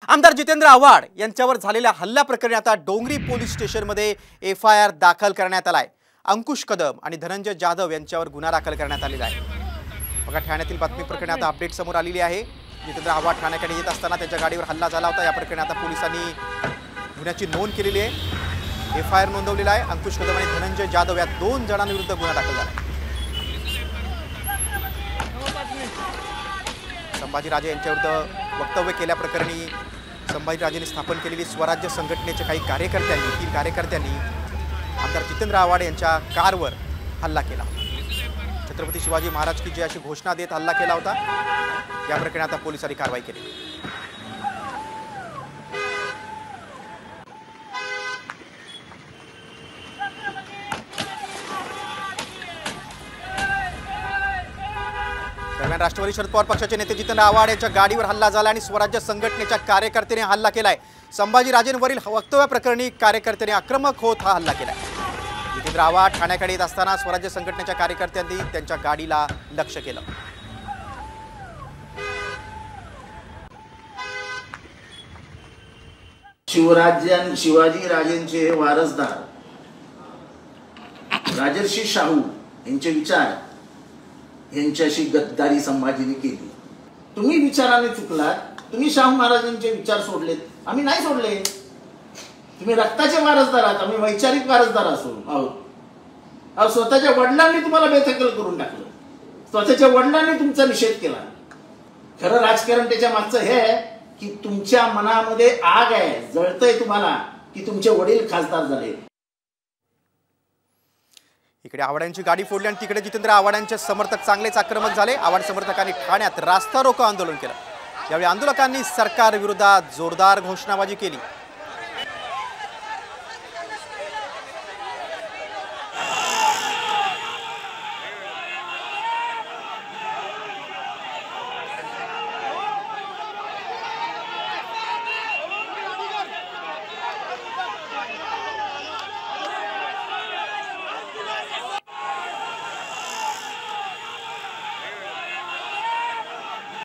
आमदार जितेंद्र आव्हाड यांच्यावर झालेल्या हल्ल्याप्रकरणी आता डोंगरी पोलीस स्टेशनमध्ये एफआयआर दाखल करण्यात आलाय। अंकुश कदम आणि धनंजय जाधव यांच्यावर गुन्हा दाखल करण्यात आलेला आहे। बघा, ठाण्यातील बातमी प्रकरणी आता अपडेट समोर आलेली आहे। जितेंद्र आव्हाड ठाण्याकडे येत असताना त्याच्या गाडीवर हल्ला झाला होता। या प्रकरणी आता पोलिसांनी गुन्ह्याची नोंद केलेली आहे। एफआयआर नोंदवलेला आहे। अंकुश कदम आणि धनंजय जाधव या 2 जणांविरुद्ध गुन्हा दाखल झाला आहे। संभाजीराजे यांच्याविरुद्ध वक्तव्य केल्याप्रकरणी संभाजीराजेंनी स्थापन केलेली स्वराज्य संघटनेचे काही कार्यकर्त्यांनी 3 कार्यकर्त्यांनी आमदार जितेंद्र आव्हाड यांच्या कारवर हल्ला केला। छत्रपती शिवाजी महाराज की जय अशी घोषणा देत हल्ला केला होता। या प्रकरणी आता पोलिसांनी कारवाई केली। दरम्यान राष्ट्रवादी शरद पवार पक्षाचे नेते जितेंद्र आव्हाड यांच्या गाडीवर हल्ला झाला आणि स्वराज्य संघटनेच्या कार्यकर्त्याने हल्ला केलाय। संभाजीराजेंवरील वक्तव्य प्रकरणी कार्यकर्त्याने आक्रमक होत हा हल्ला केलाय। जितेंद्र आव्हाड ठाण्याकडे येत असताना स्वराज्य संघटनेच्या कार्यकर्त्यांनी त्यांच्या गाडीला लक्ष्य केलं। शिवाजी राजेंचे वारसदार राजर्षी शाहू यांचे विचार यांच्याशी गद्दारी संभाजीने केली। तुम्ही विचाराने चुकलात। तुम्ही शाहू महाराजांचे विचार सोडलेत, आम्ही नाही सोडले। तुम्ही रक्ताचे वारसदार आहात, आम्ही वैचारिक वारसदार आहोत। स्वतःच्या वडिलांनी तुम्हाला बेदखल करून टाकलं, स्वतःच्या वडिलांनी तुमचा निषेध केला। खरं राजकारण त्याच्या मागचं हे आहे की तुमच्या मनामध्ये आग आहे, जळतंय तुम्हाला की तुमचे वडील खासदार झाले। इकडे आव्हाडांची गाडी फोडली आणि तिकडे जितेंद्र आव्हाडांचे समर्थक चांगलेच आक्रमक झाले। आव्हाड समर्थकांनी ठाण्यात रास्ता रोको आंदोलन केलं। यावेळी आंदोलकांनी सरकार विरोधात जोरदार घोषणाबाजी केली।